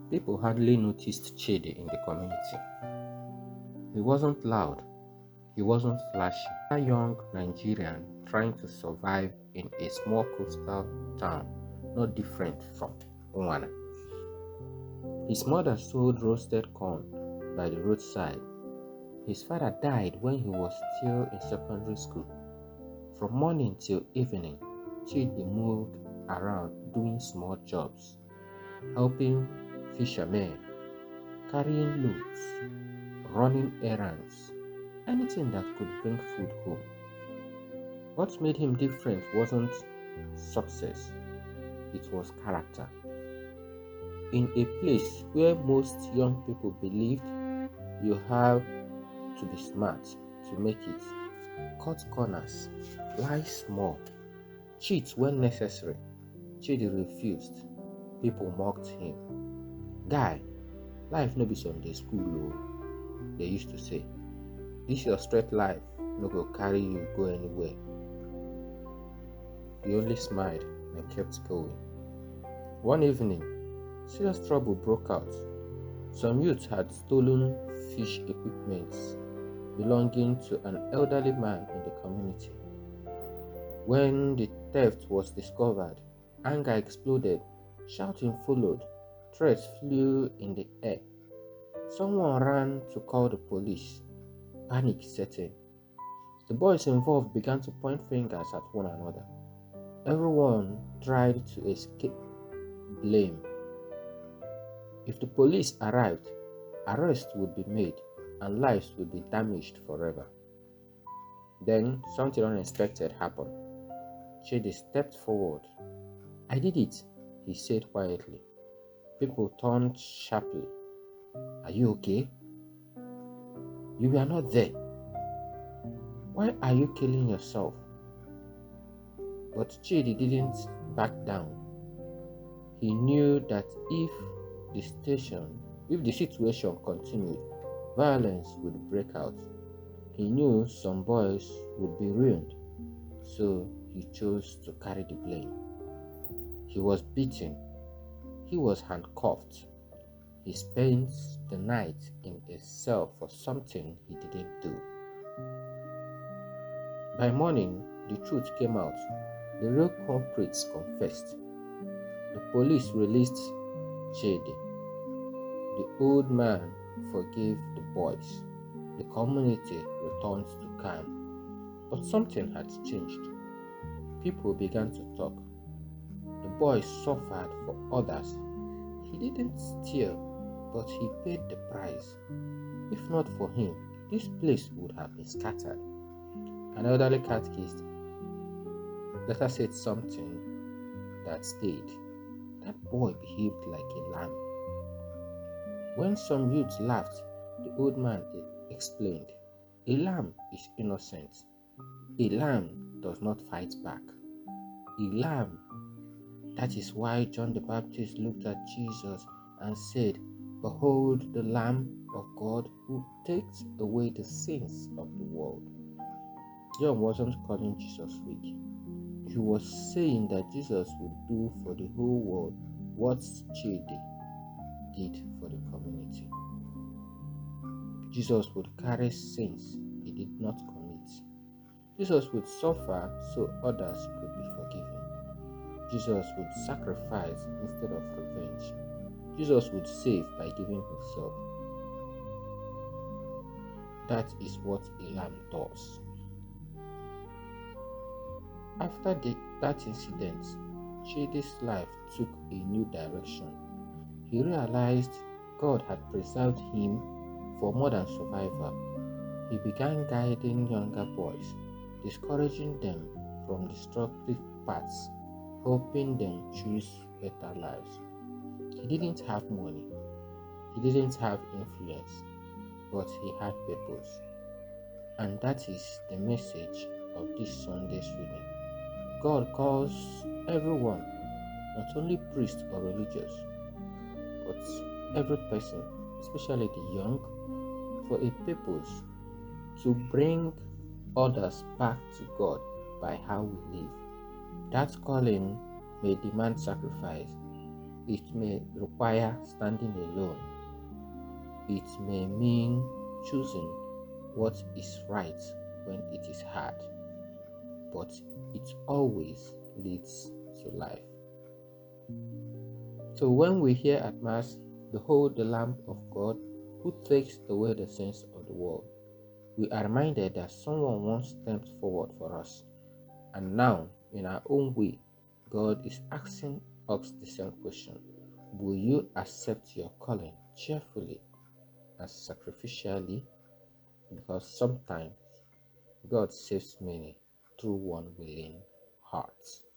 People hardly noticed Chidi in the community. He wasn't loud, he wasn't flashy. A young Nigerian trying to survive in a small coastal town, not different from Unwana. His mother sold roasted corn by the roadside. His father died when he was still in secondary school. From morning till evening, Chidi moved around doing small jobs, helping fishermen, carrying loads, running errands, anything that could bring food home. What made him different wasn't success, it was character. In a place where most young people believed you have to be smart to make it, cut corners, lie small, cheat when necessary, Chidi refused. People mocked him. Guy, life no be Sunday school o, they used to say. This your straight life no go carry you go anywhere. He only smiled and kept going. One evening, serious trouble broke out. Some youths had stolen fish equipment belonging to an elderly man in the community. When the theft was discovered, anger exploded, shouting followed, threats flew in the air. Someone ran to call the police. Panic set in. The boys involved began to point fingers at one another. Everyone tried to escape blame. If the police arrived, arrests would be made and lives would be damaged forever. Then something unexpected happened. Chidi stepped forward. I did it, he said quietly. People turned sharply. Are you okay? You were not there. Why are you killing yourself? But Chidi didn't back down. He knew that if the situation continued, violence would break out. He knew some boys would be ruined, so he chose to carry the blame. He was beaten. He was handcuffed. He spent the night in a cell for something he didn't do. By morning, the truth came out. The real culprits confessed. The police released Chidi. The old man forgave the boys. The community returned to calm. But something had changed. People began to talk. The boy suffered for others. He didn't steal, but he paid the price. If not for him, this place would have been scattered. An elderly catechist later said something that stayed. That boy behaved like a lamb. When some youths laughed, the old man explained, a lamb is innocent. A lamb does not fight back. A lamb. That is why John the Baptist looked at Jesus and said, behold the Lamb of God who takes away the sins of the world. John wasn't calling Jesus weak. He was saying that Jesus would do for the whole world what Chidi did for the community. Jesus would carry sins he did not commit. Jesus would suffer so others could be forgiven. Jesus would sacrifice instead of revenge. Jesus would save by giving himself. That is what a lamb does. After that incident, Chidi's life took a new direction. He realized God had preserved him for more than survival. He began guiding younger boys, discouraging them from destructive paths, helping them choose better lives. He didn't have money, he didn't have influence, but he had purpose. And that is the message of this Sunday's reading. God calls everyone, not only priest or religious, but every person, especially the young, for a purpose to bring others back to God by how we live. That calling may demand sacrifice. It may require standing alone. It may mean choosing what is right when it is hard, but it always leads to life. So when we hear at Mass, "Behold the Lamb of God who takes away the sins of the world," we are reminded that someone once stepped forward for us, and now, in our own way, God is asking us the same question: will you accept your calling cheerfully and sacrificially? Because sometimes God saves many through one willing heart.